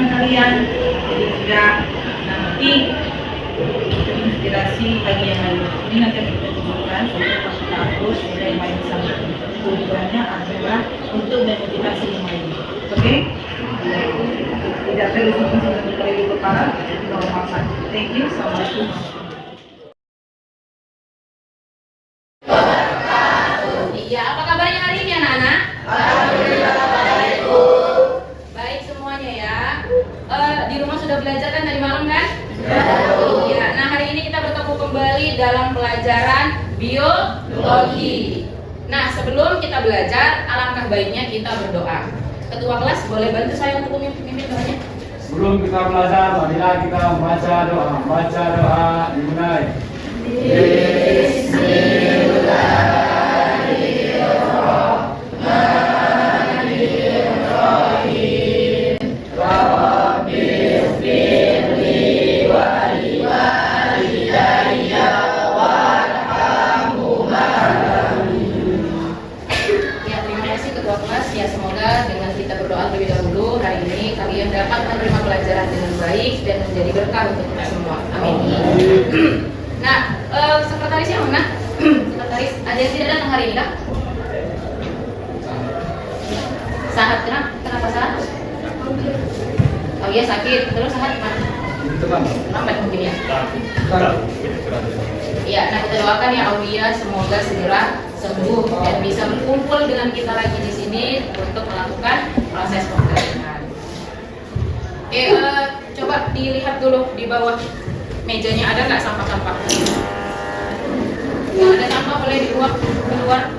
kegiatan kalian. Jadi sudah nanti inspirasi bagi yang lain. Ini nanti kita tunjukkan untuk kampus yang paling sama. Tujuannya adalah untuk memotivasi yang lain. Oke? Tidak perlu sama sekali di kepala, normal saja. Thank you. Assalamualaikum. Iya, apa kabarnya hari ini anak-anak? Alhamdulillah. Baik semuanya ya. Di rumah sudah belajar kan tadi malam kan? Iya. Nah hari ini kita bertemu kembali dalam pelajaran biologi. Nah sebelum kita belajar, alangkah baiknya kita berdoa. Ketua kelas boleh bantu saya untuk memimpin doanya? Sebelum kita belajar, marilah kita membaca doa. Baca doa dimulai. Dapat menerima pelajaran dengan baik dan menjadi berkah untuk kita semua. Amin. Nah, sekretarisnya mana? Sekretaris ada yang tidak datang hari ini kah? Sahat, kenapa sahat? Oh iya sakit, terus sahat mana? Lambat mungkin ya. Iya, nah kita doakan ya Aulia semoga segera sembuh dan bisa berkumpul dengan kita lagi di sini untuk melakukan proses pembelajaran. Coba dilihat dulu di bawah mejanya ada nggak sampah-sampah? Kalau ada sampah boleh dibuang keluar.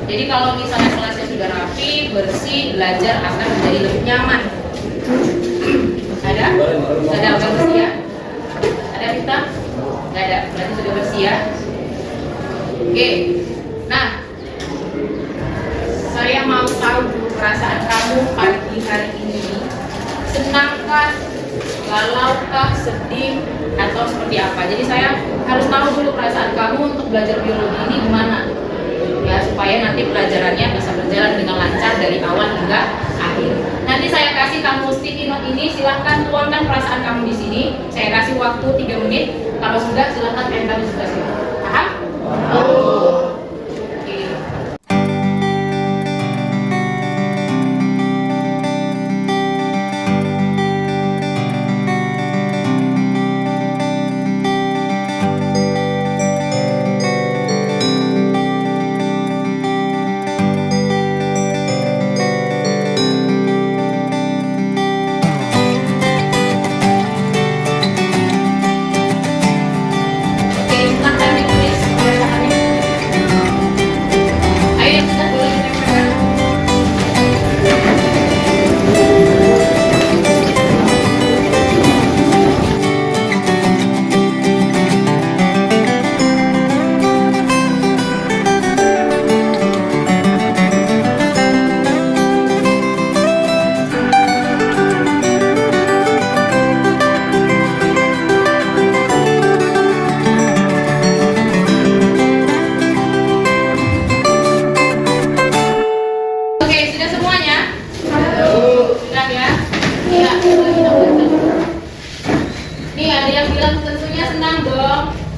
Jadi kalau misalnya kelasnya sudah rapi, bersih, belajar akan menjadi lebih nyaman. Ada? Ada udah bersih ya? Ada Rita? Nggak ada, berarti sudah bersih ya. Oke. Nah, saya mau tahu dulu perasaan kamu pagi hari ini. Senangkah, galaukah, sedih, atau seperti apa? Jadi saya harus tahu dulu perasaan kamu untuk belajar biologi ini gimana, ya supaya nanti pelajarannya bisa berjalan dengan lancar dari awal hingga akhir. Nanti saya kasih kamu sticky note ini, silahkan tuangkan perasaan kamu di sini. Saya kasih waktu 3 menit. Kalau sudah silahkan enter di sebelah sini. Paham?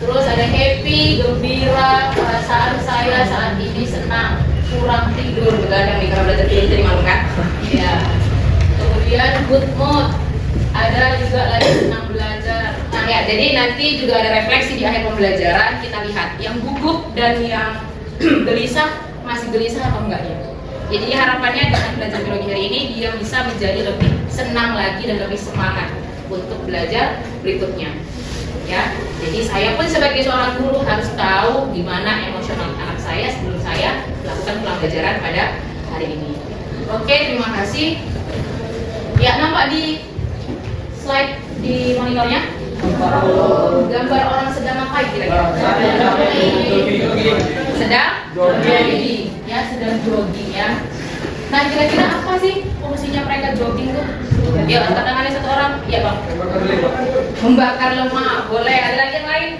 Terus ada happy, gembira, perasaan saya saat ini senang, kurang tidur, begadang nih karena belajar tidur jadi malu kan? Ya. Kemudian good mood, ada juga lagi senang belajar. Nah ya, jadi nanti juga ada refleksi di akhir pembelajaran, kita lihat yang gugup dan yang gelisah, masih gelisah atau enggak ya? Jadi harapannya dengan belajar biologi hari ini dia bisa menjadi lebih senang lagi dan lebih semangat untuk belajar berikutnya. Ya, jadi saya pun sebagai seorang guru harus tahu gimana emosional anak saya sebelum saya melakukan pembelajaran pada hari ini. Oke, terima kasih. Ya, nampak di slide di monitornya? Gambar orang sedang ngapain kira-kira? Sedang jogging. Ya, sedang jogging ya. Nah, kira-kira apa sih fungsinya mereka jogging tuh? Ya, angkat tangannya satu orang. Iya, Bang. Membakar lemak. Boleh. Ada lagi yang lain?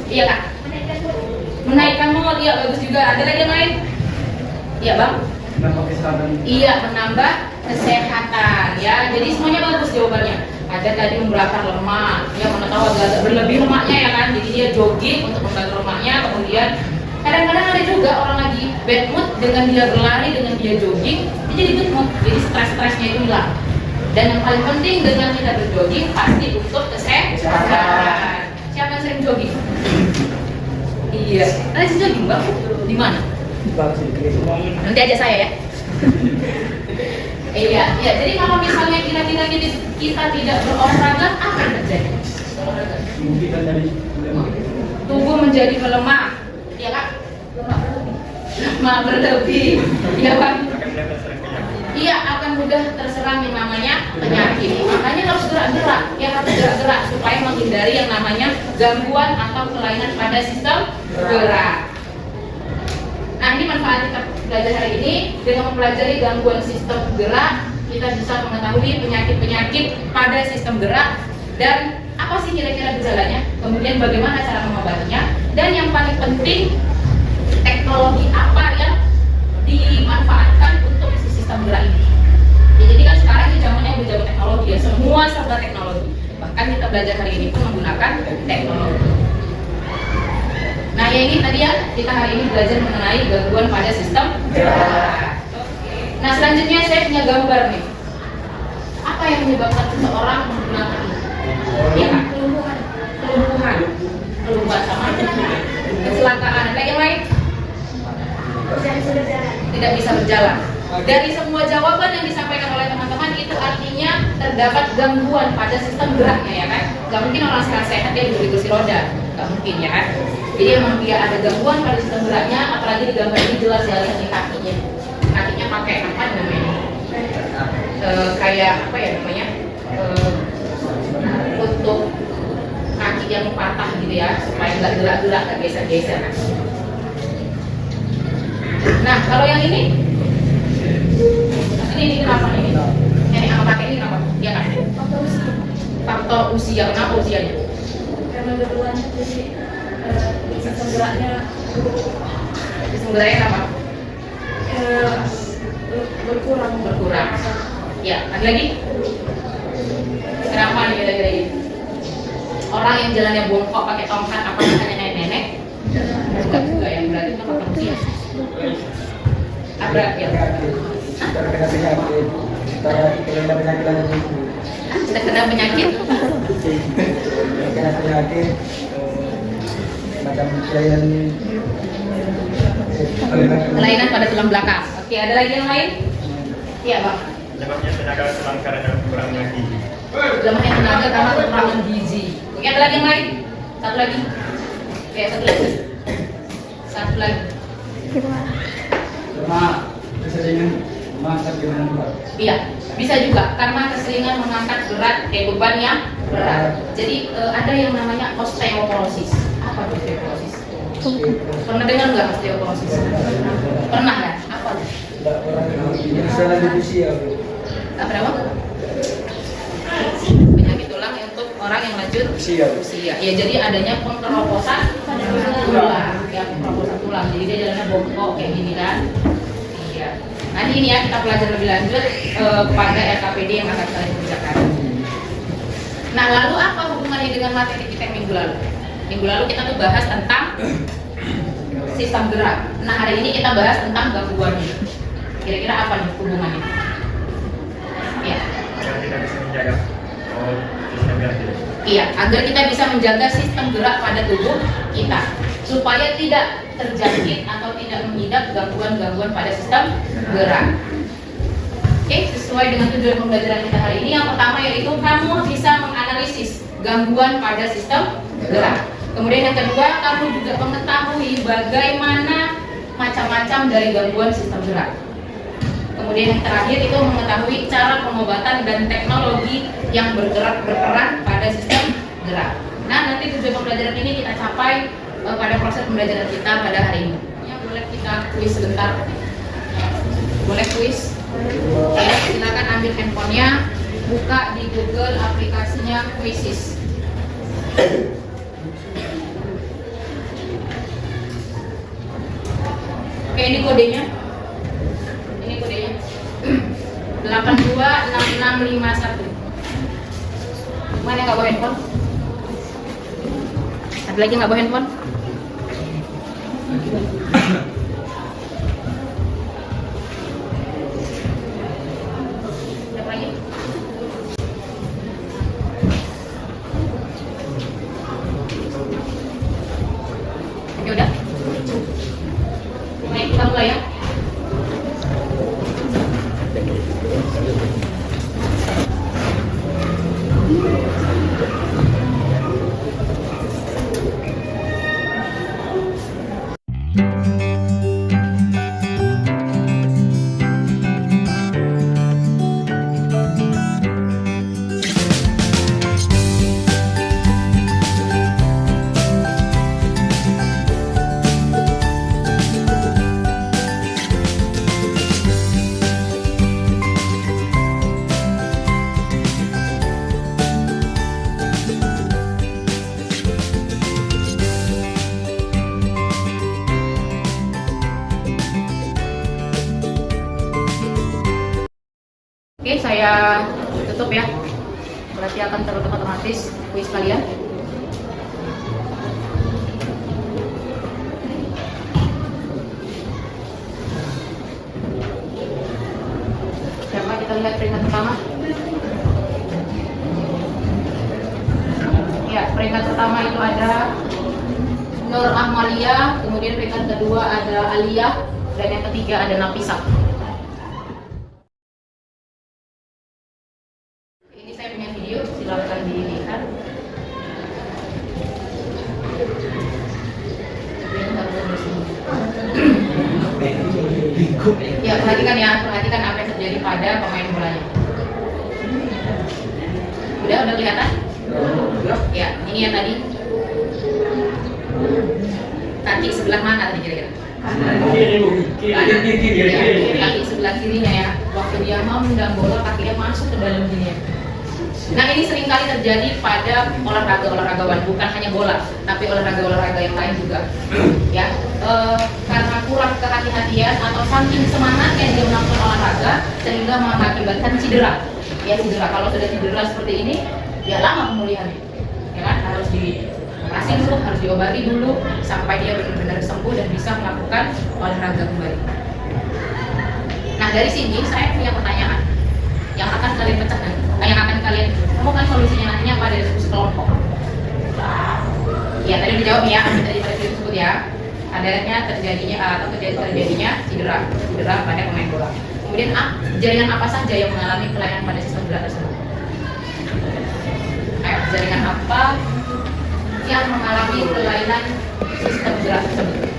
Iya, Kak. Menaikkan mood. Iya, bagus juga. Ada lagi yang lain? Iya, Bang. Iya, menambah kesehatan ya. Jadi semuanya bagus jawabannya. Ada tadi membakar lemak, ya mana tahu agak berlebih lemaknya ya kan. Jadi dia jogging untuk membakar lemaknya. Kemudian kadang-kadang ada juga orang lagi bad mood, dengan dia berlari, dengan dia jogging, dia jadi good mood. Jadi stres-stresnya itu hilang. Dan yang paling penting dengan kita berjogging pasti untuk kesehatan. Siapa yang sering jogging? Iya, rajin jogging bang. Di mana? Nanti aja saya ya. Iya, ya. Jadi kalau misalnya kira-kira kita tidak berolahraga, apa yang terjadi? Tubuh menjadi melemah, ya kan? Lemak berlebih, ya kan? Iya, akan mudah terserang yang namanya penyakit. Makanya harus gerak-gerak, ya harus gerak-gerak supaya menghindari yang namanya gangguan atau kelainan pada sistem gerak. Nah, ini manfaat kita belajar hari ini. Dengan mempelajari gangguan sistem gerak, kita bisa mengetahui penyakit-penyakit pada sistem gerak dan apa sih kira-kira gejalanya, kemudian bagaimana cara mengobatinya, dan yang paling penting teknologi apa yang dimanfaatkan untuk sistem gerak ini. Ya, jadi kan sekarang ini zamannya udah zaman teknologi ya, semua serba teknologi. Bahkan kita belajar hari ini pun menggunakan teknologi. Nah, ya ini tadi ya, kita hari ini belajar mengenai gangguan pada sistem gerak. Nah, selanjutnya saya punya gambar nih. Apa yang menyebabkan seseorang menggunakan ini? Ya kan? Kelumpuhan sama kecelakaan. Ada yang lain? Tidak bisa berjalan. Dari semua jawaban yang disampaikan oleh teman-teman itu artinya terdapat gangguan pada sistem geraknya ya kan? Gak mungkin orang sekarang sehat dia duduk di kursi roda, gak mungkin ya kan? Jadi emang dia ada gangguan pada sistem geraknya, apalagi di gambar ini jelas ya lihat kakinya. Kakinya pakai apa namanya? Kayak apa ya namanya? Untuk kaki yang patah gitu ya, supaya nggak gerak-gerak, nggak geser-geser. Nah, kalau yang ini kenapa ini? Yang angkat pakai ini kenapa? Ya kan? Faktor usia. Kenapa usianya? Karena kebetulan jadi sistem geraknya kenapa? berkurang. Ya, ada lagi? Kenapa nih kira-kira ini? Orang yang jalannya bongkok pakai tongkat, apa hanya nenek-nenek? Bukan juga yang berarti itu faktor usia. Abrak ya? Terkena penyakit. Terkena penyakit lagi. Terkena penyakit? Terkena penyakit. Macam Kelainan pada tulang belakang. Oke, ada lagi yang lain? Iya, Bang. Penyebabnya tenaga selang karena kurangnya gizi. Lemahnya tenaga karena kekurangan gizi. Oke, ada lagi yang lain? Satu lagi. Oke, satu lagi. Satu lagi. Karena keseringan mengangkat gimana Pak? Iya, bisa juga karena keseringan mengangkat berat kayak beban yang berat. Jadi ada yang namanya osteoporosis. Apa itu osteoporosis? Pernah dengar nggak osteoporosis? Pernah ya? Apa? Tidak pernah. Ini salah di usia. Apa nama? Penyakit tulang untuk orang yang lanjut Usia. Ya, jadi adanya pengeroposan tulang, ya pengeroposan tulang. Jadi dia jalannya bongkok kayak gini kan? Iya. Nanti ini ya kita pelajari lebih lanjut kepada RKPD yang akan kita kerjakan. Nah, lalu apa hubungannya dengan materi kita yang minggu lalu? Minggu lalu kita tuh bahas tentang sistem gerak. Nah, hari ini kita bahas tentang gangguannya. Kira-kira apa nih hubungannya? Ya. Agar kita bisa menjaga sistem gerak kita. Iya, agar kita bisa menjaga sistem gerak pada tubuh kita supaya tidak terjangkit atau tidak mengidap gangguan-gangguan pada sistem gerak. Oke, sesuai dengan tujuan pembelajaran kita hari ini, yang pertama yaitu kamu bisa menganalisis gangguan pada sistem gerak. Kemudian yang kedua, kamu juga mengetahui bagaimana macam-macam dari gangguan sistem gerak. Kemudian yang terakhir itu mengetahui cara pengobatan dan teknologi yang berperan pada sistem gerak. Nah, nanti tujuan pembelajaran ini kita capai pada proses pembelajaran kita pada hari ini. Ya, boleh kita kuis sebentar. Boleh kuis? Ya, silakan ambil handphonenya, buka di Google aplikasinya Quizzes. Oke, ini kodenya. Ini kodenya. 8 826651. Mana nggak bawa handphone? Ada lagi nggak bawa handphone? Siapa lagi? Oke, udah. Baik, kita mulai ya. Oke, saya tutup ya. Berarti akan tertutup otomatis kuis kalian. Coba kita lihat peringkat pertama. Ya, peringkat pertama itu ada Nur Ahmalia, kemudian peringkat kedua ada Aliyah, dan yang ketiga ada Nafisa. Ini saya punya video, silakan dilihat. Ya, perhatikan apa yang terjadi pada pemain bolanya. Udah kelihatan? Ya, ini yang tadi. Kaki sebelah mana tadi kira-kira? Kaki sebelah kirinya ya. Waktu dia mau menendang bola, kakinya masuk ke dalam gini ya. Nah, ini seringkali terjadi pada olahragawan, bukan hanya bola, tapi olahraga yang lain juga. Ya, karena kurang kehati-hatian atau saking semangatnya dia melakukan olahraga sehingga mengakibatkan cedera. Ya, cedera. Kalau sudah cedera seperti ini, ya lama pemulihannya. Ya kan, harus dioperasi dulu, harus diobati dulu sampai dia benar-benar sembuh dan bisa melakukan olahraga kembali. Nah, dari sini saya punya pertanyaan yang akan kalian pecahkan, yang akan kalian temukan solusinya nantinya pada diskusi kelompok. Ya, tadi dijawab ya, tadi pada video tersebut ya, adanya terjadinya cedera pada pemain bola. Kemudian jaringan apa saja yang mengalami kelainan pada sistem gerak tersebut? Ayo, jaringan apa yang mengalami kelainan sistem gerak tersebut?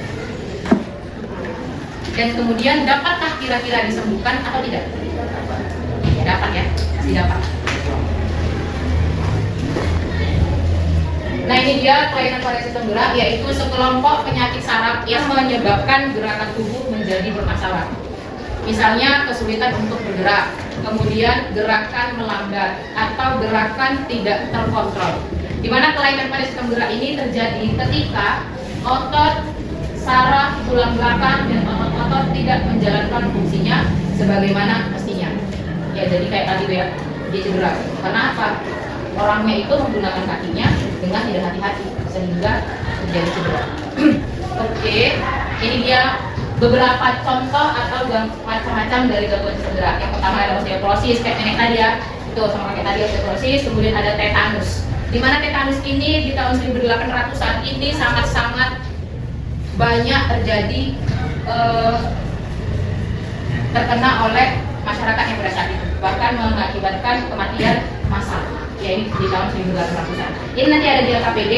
Dan kemudian dapatkah kira-kira disembuhkan atau tidak? Ya, dapat ya, masih dapat. Nah, ini dia kelainan pada sistem gerak, yaitu sekelompok penyakit saraf yang menyebabkan gerakan tubuh menjadi bermasalah. Misalnya kesulitan untuk bergerak, kemudian gerakan melambat, atau gerakan tidak terkontrol. Di mana kelainan pada sistem gerak ini terjadi ketika otot saraf tulang belakang dan otot-otot tidak menjalankan fungsinya sebagaimana mestinya. Ya, jadi kayak tadi ya, dia cedera. Karena apa? Orangnya itu menggunakan kakinya dengan tidak hati-hati sehingga terjadi cedera. Oke, ini dia beberapa contoh atau macam-macam dari gangguan sistem gerak. Yang pertama ada osteoporosis, kayak nenek tadi ya, itu sama kayak tadi osteoporosis. Kemudian ada tetanus. Di mana tetanus ini di tahun 1800-an ini sangat-sangat banyak terjadi terkena oleh masyarakat yang pada saat itu, bahkan mengakibatkan kematian massal. Ya, ini di tahun 1800-an. Ini nanti ada di LKPD,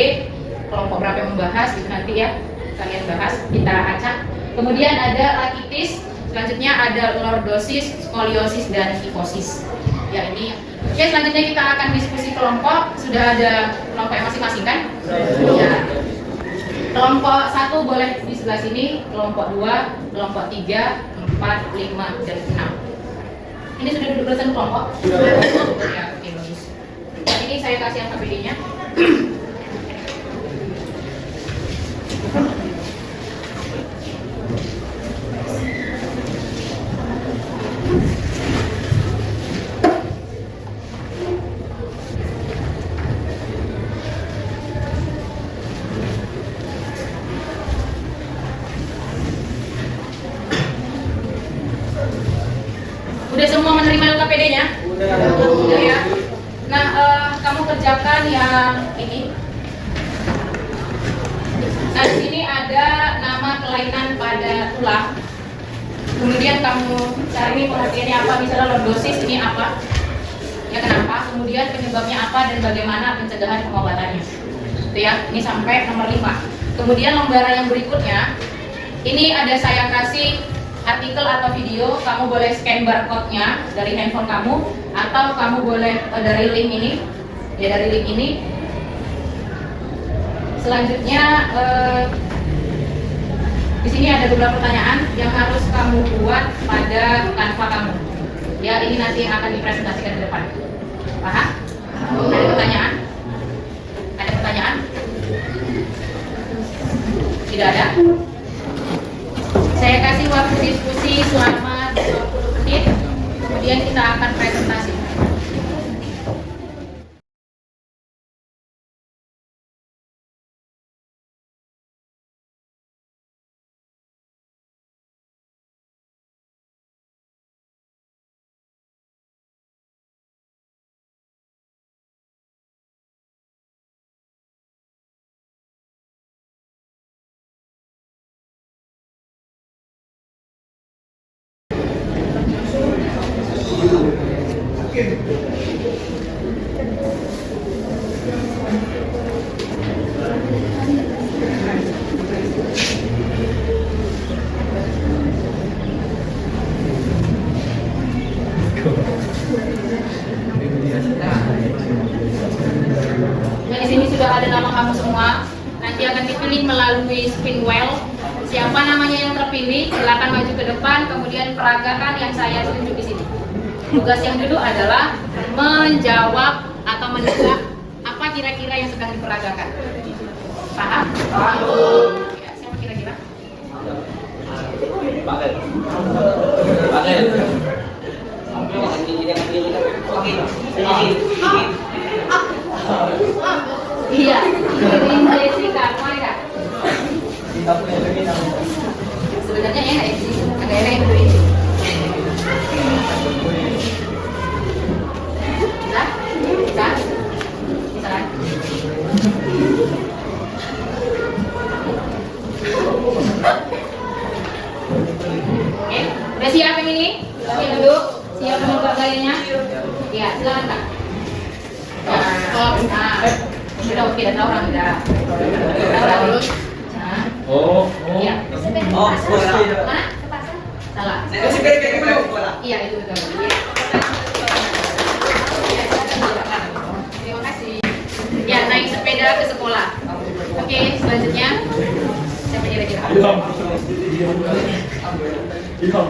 kelompok berapa yang membahas itu nanti ya, kalian bahas, kita acak. Kemudian ada rakitis, selanjutnya ada lordosis, skoliosis, dan kifosis. Ya, ini. Oke, selanjutnya kita akan diskusi kelompok. Sudah ada kelompok yang masing-masing kan? Ya. Kelompok 1 boleh di sebelah sini, kelompok 2, kelompok 3, 4, 5, dan 6. Ini sudah duduk bersama kelompok? Ya, oke, bagus. Ini saya kasih LKPD-nya. menerima LKPD-nya? Udah ya. Nah, kamu kerjakan yang ini. Nah, di sini ada nama kelainan pada tulang. Kemudian kamu cari pengertiannya apa, misalnya lordosis ini apa? Ya kenapa? Kemudian penyebabnya apa dan bagaimana pencegahan pengobatannya. Itu ya, ini sampai nomor 5. Kemudian lembaran yang berikutnya, ini ada saya kasih artikel atau video, kamu boleh scan barcode-nya dari handphone kamu, atau kamu boleh dari link ini, ya dari link ini. Selanjutnya di sini ada beberapa pertanyaan yang harus kamu buat pada Canva kamu. Ya ini nanti yang akan dipresentasikan di depan. Paham? Ada pertanyaan? Ada pertanyaan? Tidak ada? Saya kasih waktu diskusi selama 20 menit, kemudian kita akan presentasi. Nah, di sini sudah ada nama kamu semua. Nanti akan dipilih melalui spin wheel. Siapa namanya yang terpilih, silakan maju ke depan. Kemudian peragakan yang saya tunjuk di sini. Tugas yang dulu adalah menjawab atau menebak apa kira-kira yang sedang diperagakan. Paham? Paham. Ya, siapa kira-kira? Iya, ini Jessica, Monica. Sebenarnya enak ya, agak enak itu ini. Bisa? Bisa? Bisa kan? Oke, udah siap yang ini? Oke, duduk. Siap menebak gayanya? Ya, silakan Kak. Nah, sudah oke, dan orang sudah. Oh, Iya. Oh, Mana? Salah. Iya, itu betul. Terima kasih. Ya, naik sepeda ke sekolah. Oke, selanjutnya siapa kira-kira? Hijau.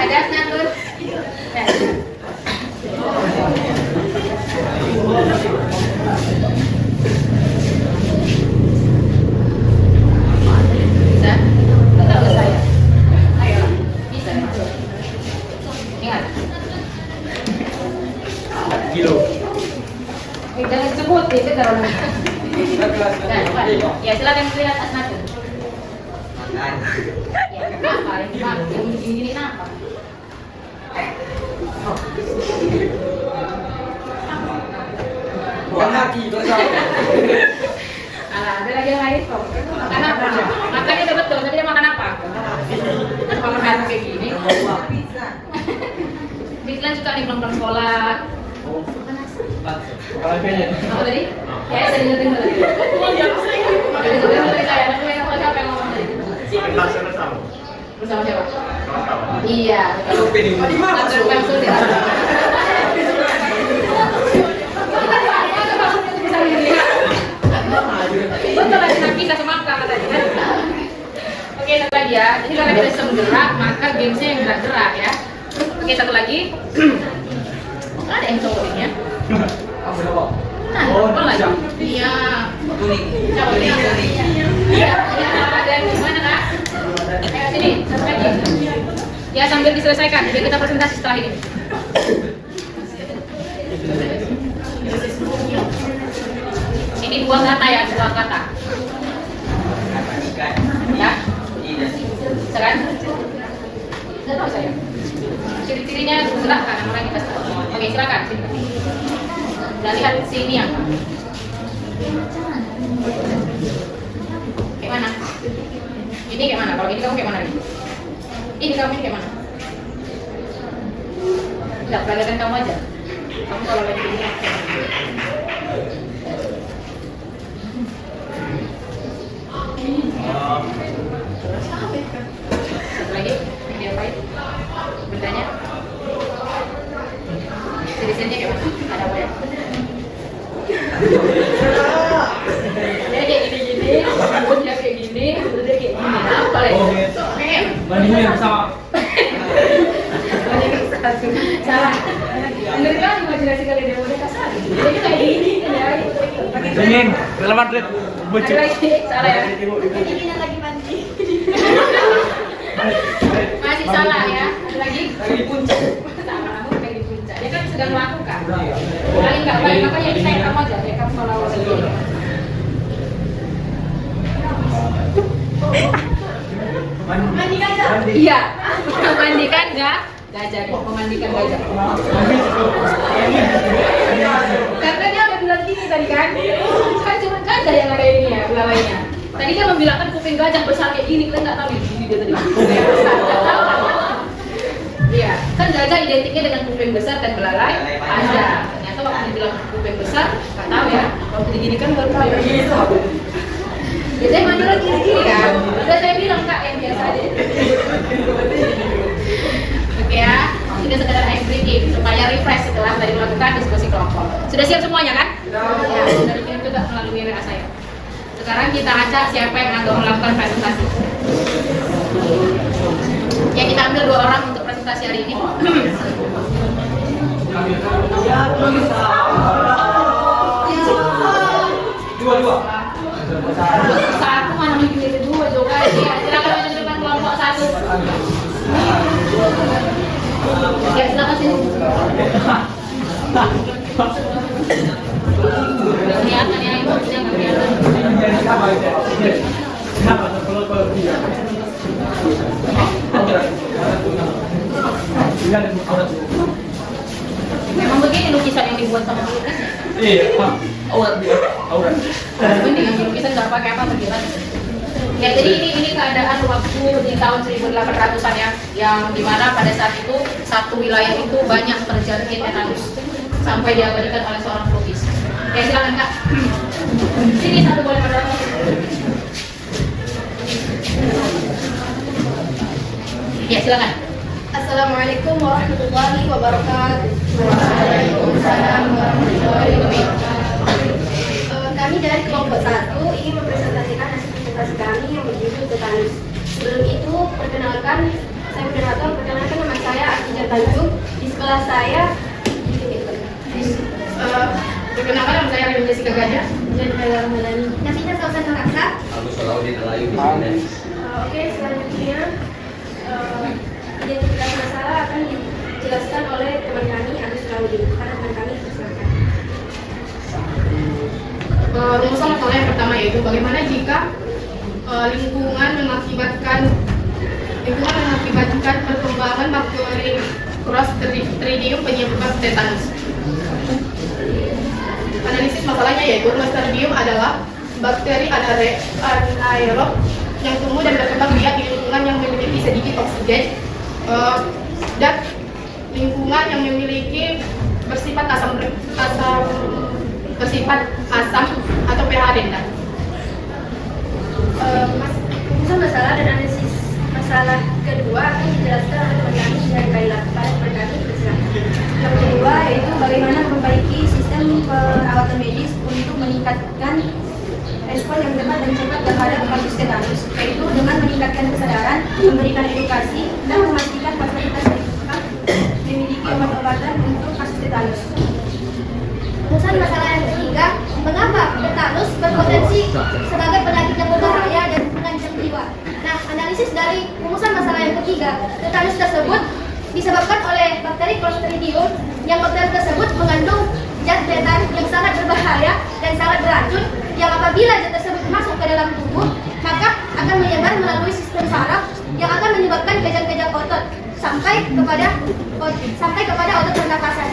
Ada Natur. Bisa? Tahu saya. Ayo, bisa. Ingat. Kilo. Jangan sebut itu terlalu. Ya, silakan lihat Asnatur. Ya, apa yang ini apa? Bukan kaki, bersama. Alah, ada lagi yang lain kok. Makan apa? Makannya udah betul, tapi dia makan apa? Kalau makan kayak gini. Diklan suka nih pulang sekolah. Apa tadi? Ya, saya dengerin tadi. Dengerin tadi saya. Siapa yang ngomong tadi? Bersama siapa? Iya. Betul. Langsung dia. Betul lagi nanti kita semangka katanya kan. Oke, satu lagi ya. Jadi karena kita bisa bergerak, maka gamesnya yang gerak-gerak ya. Oke, satu lagi. Ada yang cowok ini ya. Nah, apa lagi? Iya. Cowok ini. Iya. Ada yang gimana kak? Ayo sini, satu lagi. Ya sambil diselesaikan, biar kita presentasi setelah ini. Ini dua kata ya, dua kata. Ya, Bisa kan? Bisa tahu saya. Ciri-cirinya silakan orang kita tahu. Oke, silakan. Udah lihat sini ya. Kayak mana? Ini kayak mana? Kalau ini kamu kayak mana? Ini kamu ini kayak mana? Enggak, peragakan kamu aja. Kamu kalau lagi ini satu lagi, ini apain? Bendanya? Desainnya kayak mana? Ada apa ya? Dia kayak gini-gini, rambutnya kayak gini, rambutnya kayak gini. Apa lagi? Bandingnya yang sama. Salah. Bener kan imajinasi kalian yang udah kasar. Jadi kayak gini kan ya. Dingin, Real Madrid. Ada lagi, salah ya. Masih salah ya. Ada lagi? Lagi di puncak. Salah, kamu kayak di puncak. Dia kan sedang melakukan. Paling nggak baik apa yang saya kamu aja. Ya kamu kalau sendiri. Mandikan gajah. Iya, memandikan gajah, memandikan gajah. Karena dia udah bilang gini tadi kan cuma gajah yang ada ini ya, belalainya. Tadi dia membilangkan kuping gajah besar kayak gini, kita nggak tahu ini dia tadi. Kuping besar, nggak tahu. Iya, kan gajah identiknya dengan kuping besar dan belalai ada. Ternyata waktu dibilang kuping besar, nggak tahu ya. Waktu digini kan baru tahu. Biasanya mandi lagi gini kan. Udah saya bilang kak yang biasa aja. Oke ya, ini sekedar ice breaking supaya refresh setelah tadi melakukan diskusi kelompok. Sudah siap semuanya kan? Ya, sudah dikirim juga melalui WA saya. Sekarang kita acak siapa yang akan melakukan presentasi. Ya kita ambil 2 orang untuk presentasi hari ini. Dua. Satu mana mungkin itu 2 juga. Ya, silakan menentukan kelompok 1. Ya, silakan sini. Kelihatan ya, emosinya nggak kelihatan. Memang begini lukisan yang dibuat sama pelukisnya. Iya, aurat dia, aurat. Mending yang lukisan nggak pakai apa tergilat. Ya jadi ini keadaan waktu di tahun 1800-an ya, yang dimana pada saat itu satu wilayah itu banyak terjangkit tetanus sampai diabadikan oleh seorang pelukis. Ya silakan kak. Sini satu boleh pada. Ya silakan. Assalamualaikum warahmatullahi wabarakatuh. Waalaikumsalam warahmatullahi wabarakatuh. Kami dari kelompok 1 ingin mempresentasikan hasil presentasi kami yang berjudul tetanus. Sebelum itu, perkenalkan nama saya Artijar Tanjung. Di sebelah saya Perkenalkan nama saya Rin Jessica Gajah. Nafisa Sausan Raksa. Aku selalu ditelayu di sini. Oke, selanjutnya identitas masalah akan dijelaskan oleh teman kami Agus Laudin. Karena teman kami silakan. Rumusan masalah yang pertama yaitu bagaimana jika lingkungan mengakibatkan perkembangan bakteri Clostridium penyebab tetanus. Analisis masalahnya yaitu Clostridium adalah bakteri anaerob yang tumbuh dan berkembang biak di lingkungan yang memiliki sedikit oksigen dan lingkungan yang memiliki bersifat asam atau pH rendah. Rumusan masalah dan analisis masalah kedua akan dijelaskan oleh teman kami dari Kaila. Pada teman kami persilakan. Yang kedua yaitu bagaimana memperbaiki sistem perawatan medis untuk meningkatkan respon yang cepat dan cepat terhadap kasus tetanus, yaitu dengan meningkatkan kesadaran, memberikan edukasi, dan memastikan fasilitas lengkap memiliki obat-obatan untuk kasus tetanus. Rumusan masalah yang ketiga, mengapa tetanus berpotensi sebagai penyakit yang berbahaya dan mengancam jiwa. Nah, analisis dari rumusan masalah yang ketiga, tetanus tersebut disebabkan oleh bakteri Clostridium, yang bakteri tersebut mengandung zat tetan yang sangat berbahaya dan sangat beracun, yang apabila zat tersebut masuk ke dalam tubuh, maka akan menyebar melalui sistem saraf yang akan sampai kepada otot pernapasan,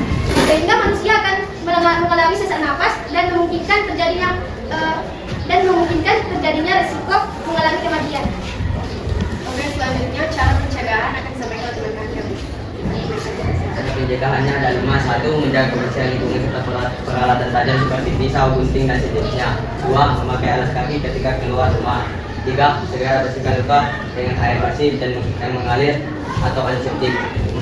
sehingga manusia akan mengalami sesak napas dan memungkinkan terjadinya risiko mengalami kematian. Kemudian selanjutnya cara pencegahan akan disampaikan oleh teman kami. Pencegahannya ada 5. 1. Menjaga kebersihan lingkungan serta peralatan tajam seperti pisau, gunting, dan sejenisnya. 2. Memakai alas kaki ketika keluar rumah. 3. Segera bersihkan luka dengan air bersih dan yang mengalir atau antiseptik.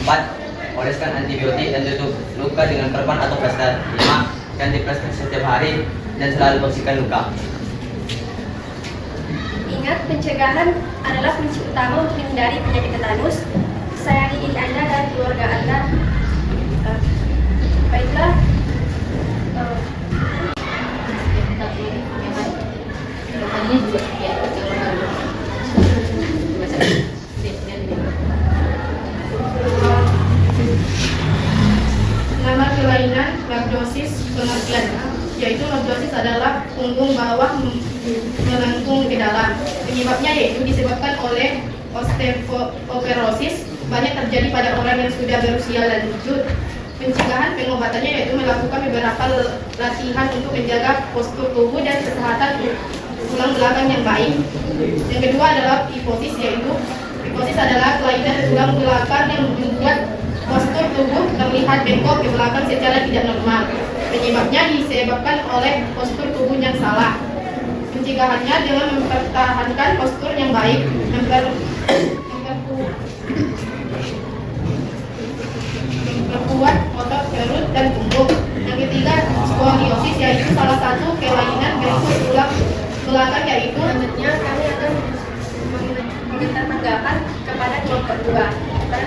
4. Oleskan antibiotik dan tutup luka dengan perban atau plaster. 5. Ganti plaster setiap hari dan selalu bersihkan luka. Ingat, pencegahan adalah kunci utama untuk menghindari penyakit tetanus. Sayangi diri Anda dan keluarga Anda. Baiklah. Nama kelainan lordosis pengertian, yaitu lordosis adalah punggung bawah melengkung ke dalam. Penyebabnya yaitu disebabkan oleh osteoporosis, banyak terjadi pada orang yang sudah berusia lanjut. Pencegahan pengobatannya yaitu melakukan beberapa latihan untuk menjaga postur tubuh dan kesehatan tulang belakang yang baik. Yang kedua adalah kifosis, yaitu kifosis adalah kelainan tulang belakang yang membuat postur tubuh terlihat bengkok ke belakang secara tidak normal. Penyebabnya disebabkan oleh postur tubuh yang salah. Pencegahannya dengan mempertahankan postur yang baik, memperkuat otot perut dan punggung. Yang ketiga, skoliosis, yaitu salah satu kelainan bengkok tulang belakang, yaitu Selanjutnya kami akan meminta tanggapan kepada kelompok 2. Silakan.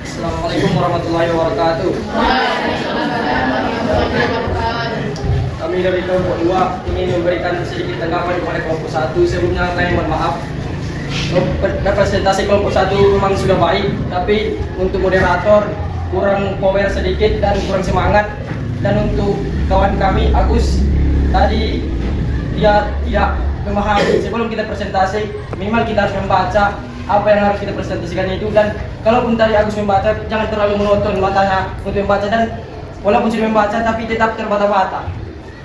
Assalamualaikum warahmatullahi wabarakatuh. Kami dari kelompok 2 ingin memberikan sedikit tanggapan kepada kelompok 1. Sebelumnya kami mohon maaf. Representasi kelompok 1 memang sudah baik, tapi untuk moderator kurang power sedikit dan kurang semangat. Dan untuk kawan kami Agus tadi dia tidak memahami. Sebelum kita presentasi minimal kita harus membaca apa yang harus kita presentasikan itu, dan kalaupun tadi Agus membaca jangan terlalu monoton matanya untuk membaca, dan walaupun sudah membaca tapi tetap terbata-bata.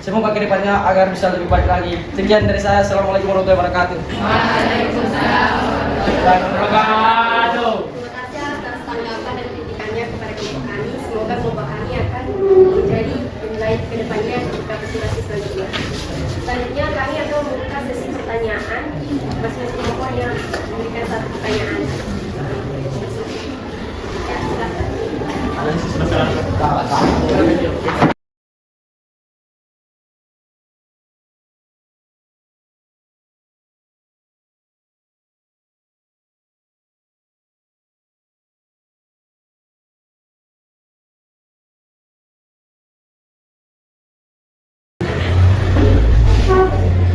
Semoga kedepannya agar bisa lebih baik lagi. Sekian dari saya. Assalamualaikum warahmatullahi wabarakatuh. Waalaikumsalam. Terima kasih atas tanggapan dan kritikannya kepada kelompok kami. Semoga kelompok kami akan menjadi lebih baik ke depannya ketika presentasi selanjutnya. Selanjutnya kami akan membuka sesi pertanyaan. Masing-masing kelompok yang memberikan satu pertanyaan. Ya, silakan.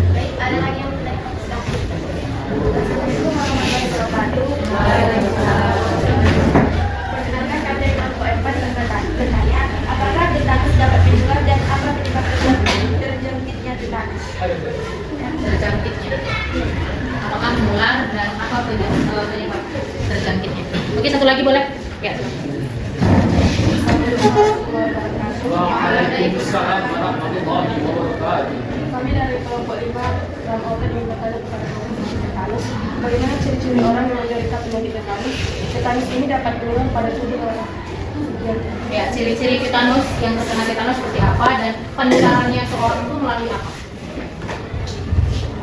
Baik, ada lagi yang bertanya? Silakan. Assalamualaikum warahmatullahi wabarakatuh. Perkenalkan, kami dari kelompok 4 dengan bertanya, apakah tetanus dapat menular dan apa penyebab terjangkitnya tetanus? Terjangkitnya. Apakah menular dan apa penyebab terjangkitnya? Oke, satu lagi boleh? Ya. Waalaikumsalam warahmatullahi wabarakatuh. kami dari kelompok 5 dalam otot yang bertanya kepada tetanus. Bagaimana ciri-ciri orang yang menderita penyakit tetanus? Tetanus ini dapat menular pada tubuh orang. Ya, ciri-ciri tetanus yang terkena tetanus seperti apa dan penularannya seorang itu melalui apa?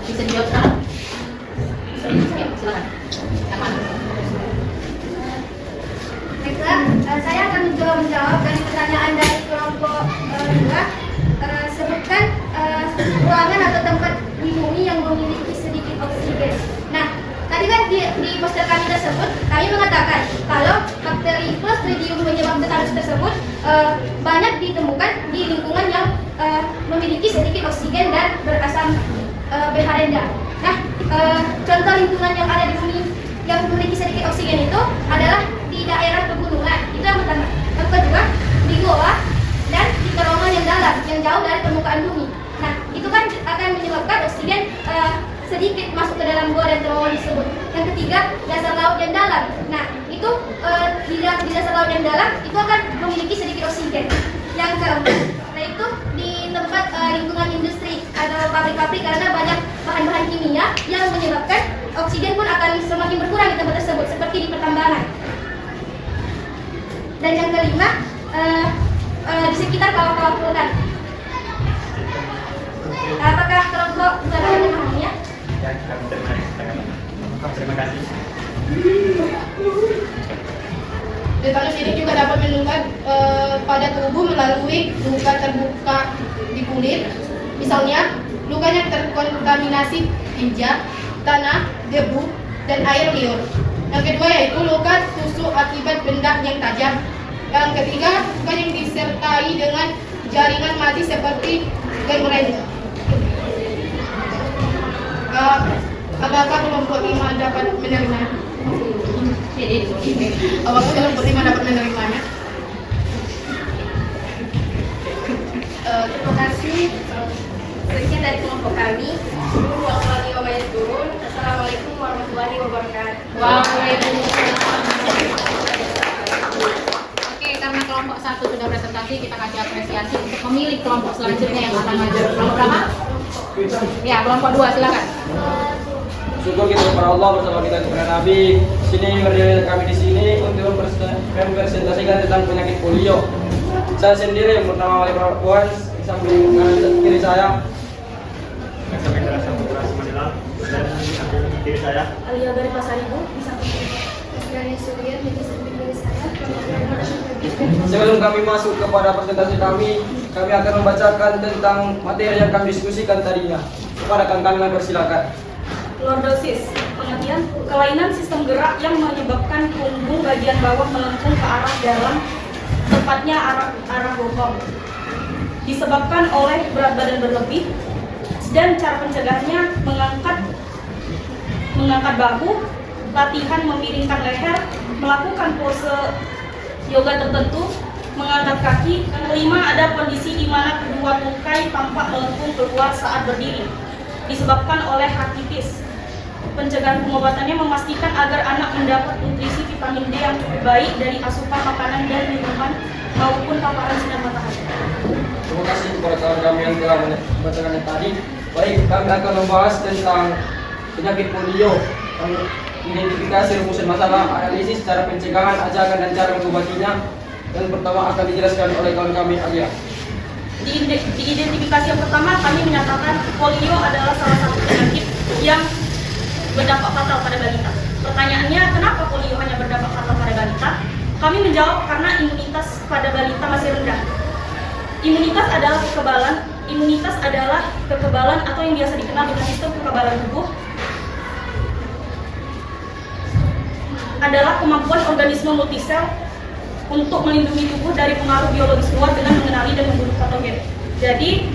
Bisa dijawab sekarang? Ya, silakan. Yang mana? Baiklah, saya akan mencoba menjawab dari pertanyaan dari kelompok 2. Sebutkan ruangan atau tempat di bumi yang memiliki sedikit oksigen. Nah, tadi kan di poster kami tersebut, kami mengatakan kalau bakteri Clostridium penyebab tetanus tersebut banyak ditemukan di lingkungan yang memiliki sedikit oksigen dan berasam pH rendah. Nah, contoh lingkungan yang ada di bumi yang memiliki sedikit oksigen itu adalah di daerah pegunungan. Itu yang pertama. Yang kedua, di goa dan di terowongan yang dalam, yang jauh dari permukaan bumi. Nah, itu kan akan menyebabkan oksigen sedikit masuk ke dalam goa dan terowongan tersebut. Yang ketiga, dasar laut yang dalam. Nah, itu itu di dasar laut yang dalam itu akan memiliki sedikit oksigen. Yang keempat, nah itu di tempat lingkungan industri atau pabrik-pabrik karena banyak bahan-bahan kimia yang menyebabkan oksigen pun akan semakin berkurang di tempat tersebut seperti di pertambangan. Dan yang kelima, di sekitar kawah-kawah vulkan. Apakah kelompok saudara memahaminya? Ya, kami terima kasih. Tetanus ini juga dapat menular pada tubuh melalui luka terbuka di kulit. Misalnya, lukanya terkontaminasi tinja, tanah, debu, dan air liur. Yang kedua yaitu luka tusuk akibat benda yang tajam. Yang ketiga, luka yang disertai dengan jaringan mati seperti gangrene. Apakah kelompok 5 dapat menerimanya? Apakah kelompok 5 dapat menerimanya? Terima kasih. Sekian dari kelompok kami. Assalamualaikum warahmatullahi wabarakatuh. Oke, karena kelompok 1 sudah presentasi, kita kasih apresiasi untuk memilih kelompok selanjutnya yang akan maju. Kelompok berapa? Ya, kelompok 2, silakan. Syukur kita kepada Allah bersama kita kepada Nabi. Sini berdiri kami di sini untuk mempresentasikan tentang penyakit polio. Saya sendiri yang bernama Wali Puan, samping kanan kiri saya. Samping Sampura Semanilang dan samping kiri saya. Alia dari Pasaribu, di samping dari Surya, di samping kiri saya. Sebelum kami masuk kepada presentasi kami akan membacakan tentang materi yang kami diskusikan tadinya. Kepada kami persilakan. Lordosis, pengertian kelainan sistem gerak yang menyebabkan punggung bagian bawah melengkung ke arah dalam, tepatnya arah bokong. Disebabkan oleh berat badan berlebih dan cara pencegahannya mengangkat bahu, latihan memiringkan leher, melakukan pose yoga tertentu, mengangkat kaki. Yang kelima, ada kondisi di mana kedua tungkai tampak melengkung keluar saat berdiri, disebabkan oleh rakitis. Pencegahan pengobatannya memastikan agar anak mendapat nutrisi vitamin D yang cukup baik dari asupan makanan dan minuman maupun paparan sinar matahari. Terima kasih kepada kawan kami yang telah membacakannya tadi. Baik, kami akan membahas tentang penyakit polio, identifikasi rumusan masalah, analisis, cara pencegahan, ajakan dan cara mengobatinya. Dan pertama akan dijelaskan oleh kawan kami Alia. Di identifikasi yang pertama, kami menyatakan polio adalah salah satu penyakit yang berdampak fatal pada balita. Pertanyaannya, kenapa polio hanya berdampak fatal pada balita? Kami menjawab karena imunitas pada balita masih rendah. Imunitas adalah kekebalan atau yang biasa dikenal dengan sistem kekebalan tubuh, adalah kemampuan organisme multisel untuk melindungi tubuh dari pengaruh biologis luar dengan mengenali dan membunuh patogen. Jadi,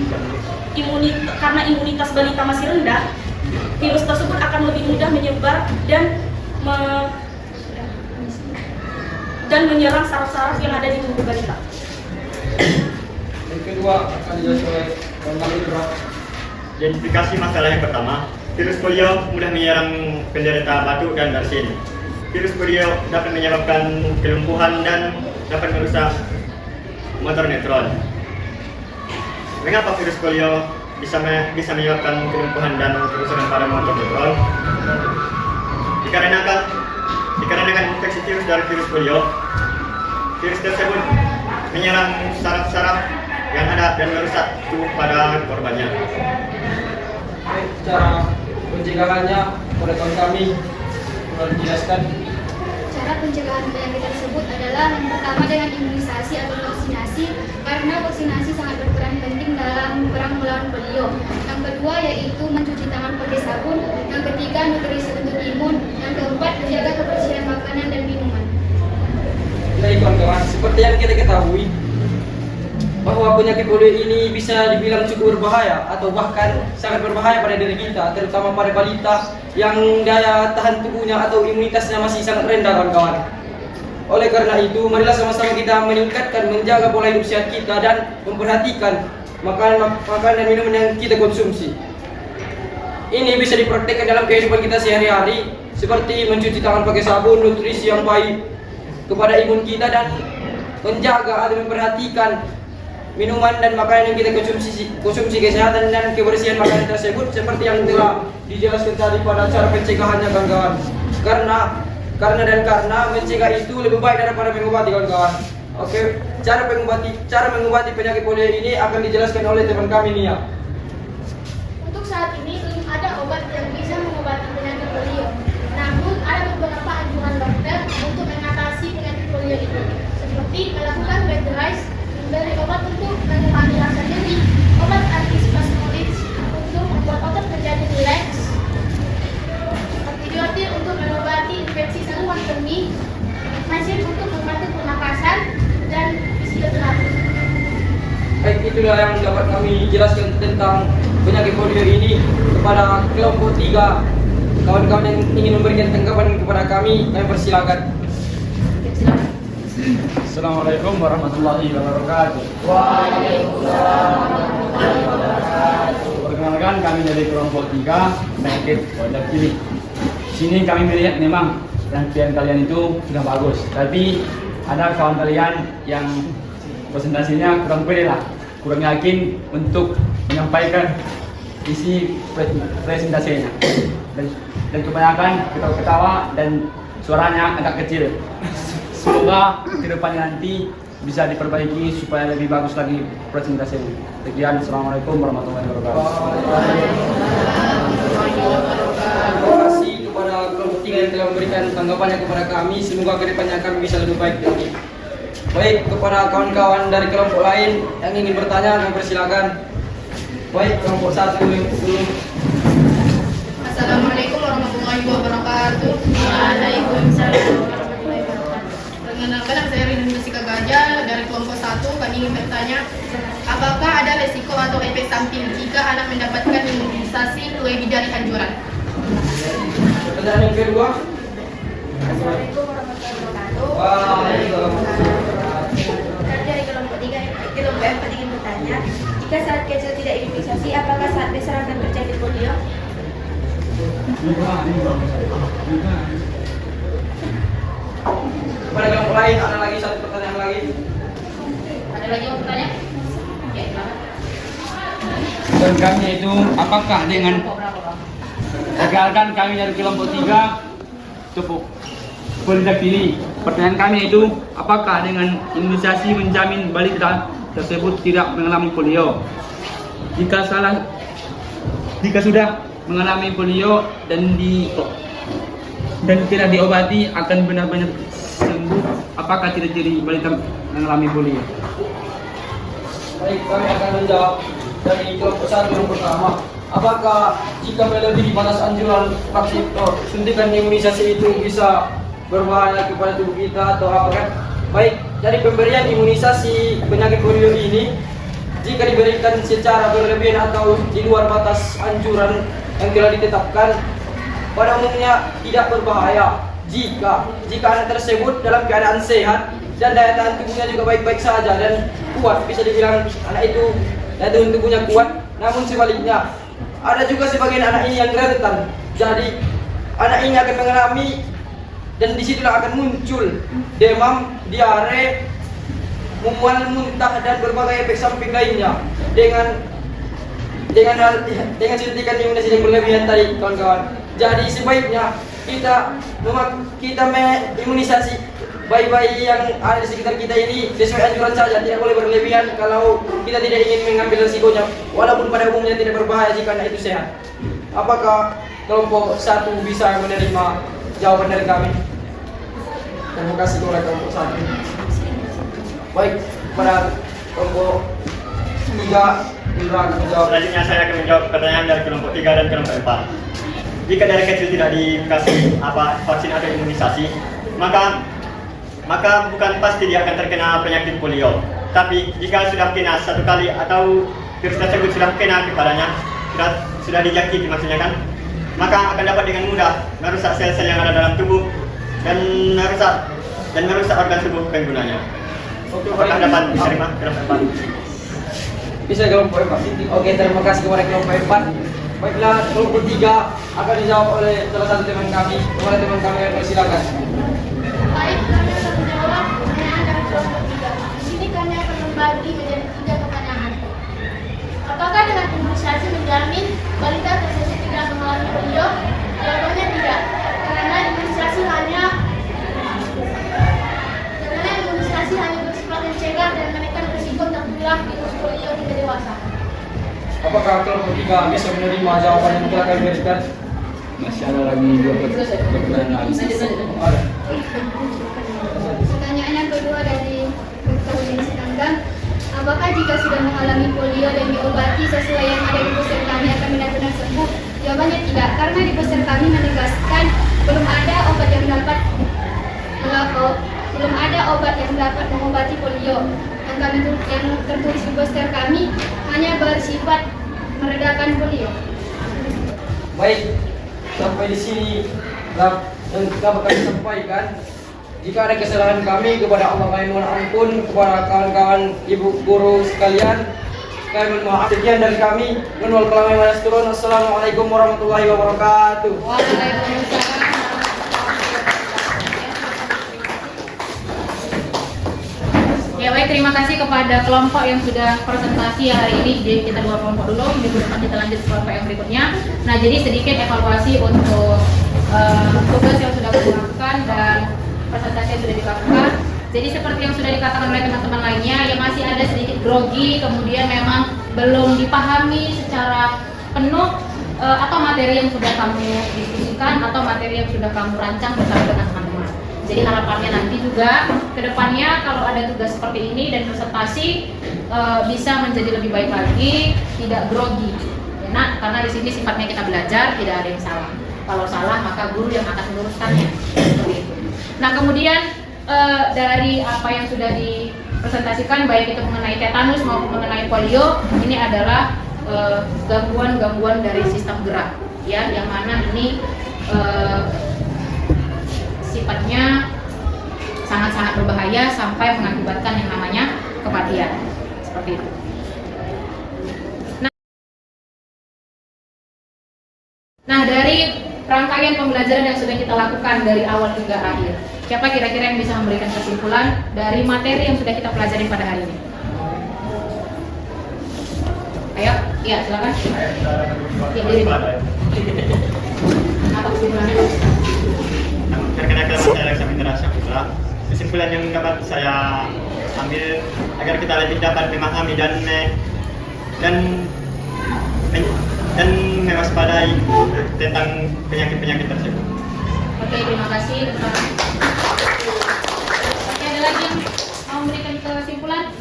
karena imunitas balita masih rendah, virus tersebut akan lebih mudah menyebar dan menyerang saraf-saraf yang ada di tubuh balita. Yang kedua akan dijelaskan oleh kawan kami Indra. Identifikasi masalah yang pertama, virus polio mudah menyerang penderita batuk dan bersin. Virus polio dapat menyebabkan kelumpuhan dan dapat merusak motor neuron. Mengapa virus polio bisa menyebabkan kelumpuhan dan kerusakan pada motor neuron? Dikarenakan infeksi virus dari virus polio, virus tersebut menyerang saraf-saraf yang ada dan merusak tubuh pada korbannya. Baik, cara pencegahannya oleh kawan kami boleh dijelaskan. Cara pencegahan penyakit tersebut adalah yang pertama dengan imunisasi atau vaksinasi, karena vaksinasi sangat berperan penting dalam perang melawan polio. Yang kedua yaitu mencuci tangan pakai sabun. Yang ketiga, nutrisi untuk imun. Yang keempat, menjaga kebersihan makanan dan minuman. Baik kawan-kawan, seperti yang kita ketahui bahwa penyakit polio ini bisa dibilang cukup berbahaya atau bahkan sangat berbahaya pada diri kita, terutama pada balita yang daya tahan tubuhnya atau imunitasnya masih sangat rendah kawan-kawan. Oleh karena itu, marilah sama-sama kita meningkatkan, menjaga pola hidup sehat kita dan memperhatikan makanan dan minuman yang kita konsumsi. Ini bisa dipraktikkan dalam kehidupan kita sehari-hari, seperti mencuci tangan pakai sabun, nutrisi yang baik, kepada imun kita dan menjaga atau memperhatikan minuman dan makanan yang kita konsumsi kesehatan dan kebersihan makanan tersebut seperti yang telah dijelaskan tadi pada cara pencegahannya kawan-kawan. Karena mencegah itu lebih baik daripada mengobati kawan-kawan. Oke, cara mengobati penyakit polio ini akan dijelaskan oleh teman kami Nia. Untuk saat ini belum ada obat yang bisa mengobati penyakit polio. Namun ada beberapa anjuran dokter untuk mengatasi penyakit polio itu, seperti melakukan bed rest, memberi obat untuk mengurangi rasa nyeri, obat antispasmodis untuk membuat otot menjadi rileks, antibiotik untuk mengobati infeksi saluran kemih, mesin untuk membantu pernapasan, dan fisioterapi. Baik, itulah yang dapat kami jelaskan tentang penyakit polio ini kepada kelompok 3. Kawan-kawan yang ingin memberikan tanggapan kepada kami persilakan. Assalamualaikum warahmatullahi wabarakatuh. Perkenalkan, kami dari kelompok 3 penyakit polio pilih. Sini kami melihat memang rangkaian kalian itu sudah bagus, tapi ada kawan kalian yang presentasinya kurang pede lah, kurang yakin untuk menyampaikan isi presentasinya, dan kebanyakan ketawa-ketawa dan suaranya agak kecil. Semoga kedepannya nanti bisa diperbaiki supaya lebih bagus lagi presentasinya. Sekian, assalamualaikum warahmatullahi wabarakatuh. Terima kasih kepada kelompok 3 yang telah memberikan tanggapannya kepada kami. Semoga kedepannya kami bisa lebih baik lagi. Baik, kepada kawan-kawan dari kelompok lain yang ingin bertanya, kami persilakan. Baik, kelompok 1 dulu. Assalamualaikum warahmatullahi wabarakatuh. Waalaikumsalam warahmatullahi wabarakatuh. Perkenalkan, saya Rindu Jessica Gajah dari kelompok 1. Kami ingin bertanya, apakah ada resiko atau efek samping jika anak mendapatkan imunisasi lebih dari anjuran? Pertanyaan yang kedua. Assalamualaikum warahmatullahi wabarakatuh. Waalaikumsalam. Kami dari kelompok 3, kelompok 4 ingin bertanya, jika saat kecil tidak imunisasi, apakah saat besar akan terjadi polio? Kepada kelompok lain ada lagi satu pertanyaan lagi. Ada lagi yang bertanya? Oke, silakan. Dan kami itu apakah dengan perkenalkan kami dari kelompok 3 cukup boleh pilih. Pertanyaan kami itu apakah dengan imunisasi menjamin balita tersebut tidak mengalami polio? Jika sudah mengalami polio dan tidak diobati akan benar-benar sembuh, apakah ciri-ciri balita mengalami polio? Baik, kami akan menjawab dari kelompok 1 yang pertama. Apakah jika melebihi batas anjuran vaksin suntikan imunisasi itu bisa berbahaya kepada tubuh kita atau apa kan? Baik, dari pemberian imunisasi penyakit polio ini jika diberikan secara berlebihan atau di luar batas anjuran yang telah ditetapkan, pada umumnya tidak berbahaya jika anak tersebut dalam keadaan sehat dan daya tahan tubuhnya juga baik-baik saja dan kuat. Bisa dibilang anak itu daya tahan tubuhnya kuat. Namun sebaliknya, ada juga sebagian anak ini yang rentan. Jadi anak ini akan mengalami dan disitulah akan muncul demam, diare, mual, muntah dan berbagai efek samping lainnya dengan suntikan imunisasi yang berlebihan tadi, kawan-kawan. Jadi sebaiknya kita imunisasi bayi-bayi yang ada di sekitar kita ini sesuai anjuran saja, tidak boleh berlebihan kalau kita tidak ingin mengambil resikonya, walaupun pada umumnya tidak berbahaya jika anak itu sehat. Apakah kelompok 1 bisa menerima jawaban dari kami? Terima kasih kepada kelompok 1. Baik, pada kelompok 3 menjawab. Selanjutnya saya akan menjawab pertanyaan dari kelompok 3 dan kelompok 4. Jika dari kecil tidak dikasih vaksin atau imunisasi, maka bukan pasti dia akan terkena penyakit polio. Tapi jika sudah kena satu kali atau virus tersebut sudah kena kepadanya, sudah dijangkiti maksudnya kan, maka akan dapat dengan mudah merusak sel-sel yang ada dalam tubuh dan merusak organ tubuh penggunanya. Apakah dapat diterima kelompok 4? Bisa kelompok 4. Oke, terima kasih kepada kelompok 4. Baiklah, kelompok 3 akan dijawab oleh salah satu teman kami. Kepada teman kami yang persilakan. Baik, kami akan menjawab dibagi menjadi 3 pertanyaan. Apakah dengan imunisasi menjamin balita tersebut tidak mengalami polio? Jawabannya tidak, karena imunisasi hanya bersifat mencegah dan menekan risiko tertular virus polio pada dewasa. Apakah kelompok 3 bisa menerima jawaban yang telah kami berikan? Masih ada lagi 2 pertanyaan lagi. Ada. Pertanyaan yang kedua dari Dr. Udin Sinanggang, apakah jika sudah mengalami polio dan diobati sesuai yang ada di poster kami akan benar-benar sembuh? Jawabannya tidak, karena di poster kami menegaskan belum ada obat yang dapat mengobati polio. Yang tertulis di poster kami hanya bersifat meredakan polio. Baik, sampai di sini yang kita bakal sampaikan. Jika ada kesalahan kami kepada Allah kami mohon ampun, kepada kawan-kawan ibu guru sekalian kami mohon maaf. Sekian dari kami. Assalamualaikum warahmatullahi wabarakatuh. Waalaikumsalam. Ya baik, terima kasih kepada kelompok yang sudah presentasi hari ini. Jadi kita 2 kelompok dulu, minggu depan kita lanjut ke kelompok yang berikutnya. Nah, jadi sedikit evaluasi untuk tugas yang sudah dilakukan dan presentasi yang sudah dilakukan. Jadi seperti yang sudah dikatakan oleh teman-teman lainnya, ya masih ada sedikit grogi, kemudian memang belum dipahami secara penuh apa materi yang sudah kamu diskusikan atau materi yang sudah kamu rancang bersama dengan teman-teman. Jadi harapannya nanti juga ke depannya kalau ada tugas seperti ini dan presentasi bisa menjadi lebih baik lagi, tidak grogi. Ya, nah, karena di sini sifatnya kita belajar, tidak ada yang salah. Kalau salah maka guru yang akan meluruskannya. Seperti itu. Nah, kemudian dari apa yang sudah dipresentasikan baik itu mengenai tetanus maupun mengenai polio, ini adalah gangguan-gangguan dari sistem gerak, ya, yang mana ini sifatnya sangat-sangat berbahaya sampai mengakibatkan yang namanya kematian. Seperti itu. Nah, dari rangkaian pembelajaran yang sudah kita lakukan dari awal hingga akhir, siapa kira-kira yang bisa memberikan kesimpulan dari materi yang sudah kita pelajari pada hari ini? Ayo, iya silakan. Ya, diri. Apa kesimpulannya? Terkena masalah eksamen terasa pula, kesimpulan yang dapat saya ambil agar kita lebih dapat memahami dan mewaspadai tentang penyakit-penyakit tersebut. Oke, terima kasih. Oke, ada lagi yang mau memberikan kesimpulan?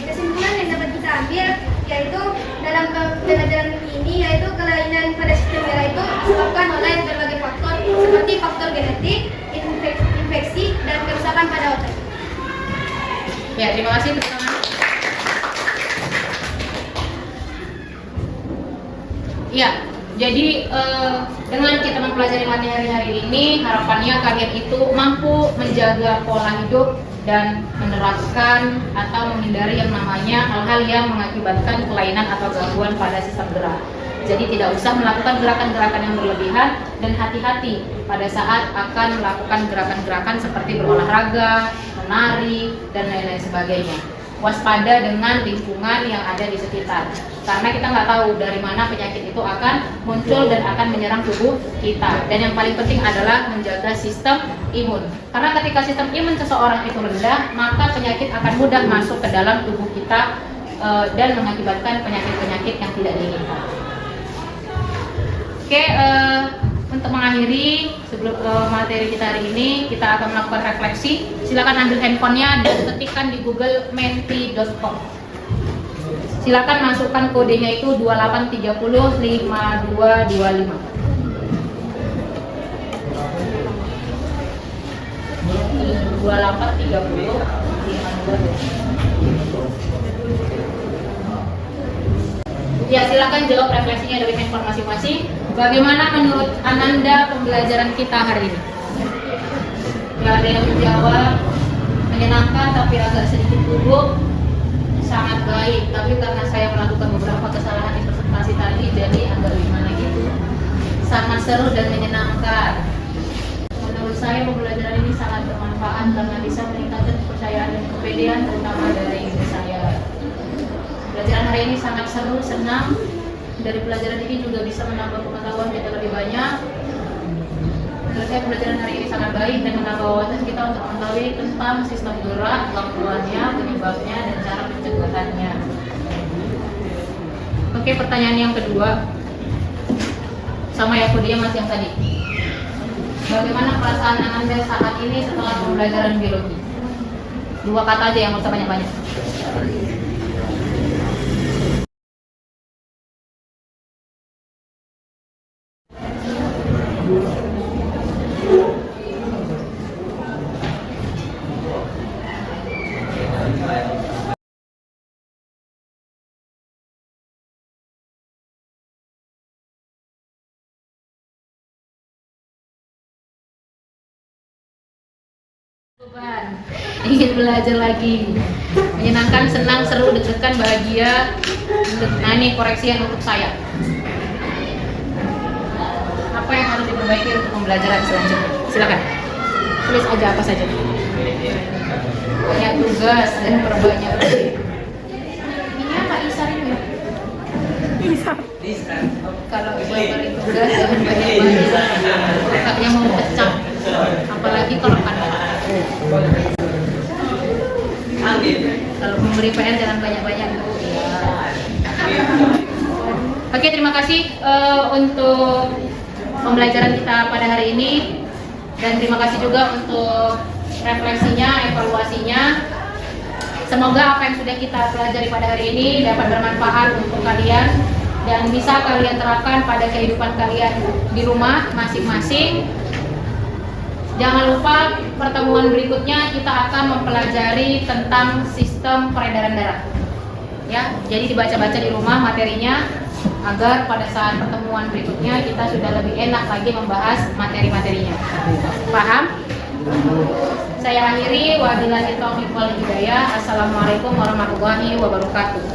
Kesimpulan yang dapat kita ambil yaitu dalam pembelajaran ini yaitu kelainan pada sistem darah itu disebabkan oleh berbagai faktor seperti faktor genetik, infeksi, dan kerusakan pada otak. Ya, terima kasih teman-teman. Ya, jadi dengan kita mempelajari materi hari ini, harapannya kalian itu mampu menjaga pola hidup dan menerapkan atau menghindari yang namanya hal-hal yang mengakibatkan kelainan atau gangguan pada sistem gerak. Jadi tidak usah melakukan gerakan-gerakan yang berlebihan dan hati-hati pada saat akan melakukan gerakan-gerakan seperti berolahraga, menari, dan lain-lain sebagainya. Waspada dengan lingkungan yang ada di sekitar, karena kita nggak tahu dari mana penyakit itu akan muncul dan akan menyerang tubuh kita. Dan yang paling penting adalah menjaga sistem imun, karena ketika sistem imun seseorang itu rendah, maka penyakit akan mudah masuk ke dalam tubuh kita dan mengakibatkan penyakit-penyakit yang tidak diinginkan. Oke, untuk mengakhiri sebelum materi kita hari ini, kita akan melakukan refleksi. Silakan ambil handphonenya dan ketikkan di Google menti.com. Silakan masukkan kodenya itu 28305225. Ya, silakan jawab refleksinya dari handphone masing-masing. Bagaimana menurut Ananda pembelajaran kita hari ini? Ya, ada yang menjawab menyenangkan tapi agak sedikit gugup, sangat baik. Tapi karena saya melakukan beberapa kesalahan di presentasi tadi, jadi agak gimana gitu. Sangat seru dan menyenangkan. Menurut saya pembelajaran ini sangat bermanfaat karena bisa meningkatkan kepercayaan dan kepekaan kepedean terutama dari ibu saya. Pelajaran hari ini sangat seru, senang. Dari pelajaran ini juga bisa menambah pengetahuan kita lebih banyak. Menurut saya pelajaran hari ini sangat baik dan menambah wawasan kita untuk mengetahui tentang sistem gerak, gangguannya, penyebabnya, dan cara pencegahannya. Oke, pertanyaan yang kedua sama ya dia masih yang tadi. Bagaimana perasaan Anda saat ini setelah pembelajaran biologi? 2 kata aja yang nggak usah banyak-banyak. Beban, ingin belajar lagi, menyenangkan, senang, seru, deg-degan, bahagia. Nah ini koreksian untuk saya. Apa yang harus diperbaiki untuk pembelajaran selanjutnya? Silakan, tulis aja apa saja. Banyak tugas dan perbanyak. Ini apa Isar ini? Isar. Kalau beri tugas jangan banyak-banyak. Otaknya mau pecah. Apalagi kalau ada. Kalau memberi PR jangan banyak-banyak dulu ya. Oke, terima kasih untuk pembelajaran kita pada hari ini, dan terima kasih juga untuk refleksinya, evaluasinya. Semoga apa yang sudah kita pelajari pada hari ini dapat bermanfaat untuk kalian dan bisa kalian terapkan pada kehidupan kalian di rumah masing-masing. Jangan lupa pertemuan berikutnya kita akan mempelajari tentang sistem peredaran darah. Ya, jadi dibaca-baca di rumah materinya agar pada saat pertemuan berikutnya kita sudah lebih enak lagi membahas materi-materinya. Paham? Saya akhiri, wabillahi taufiq wal hidayah. Assalamualaikum warahmatullahi wabarakatuh.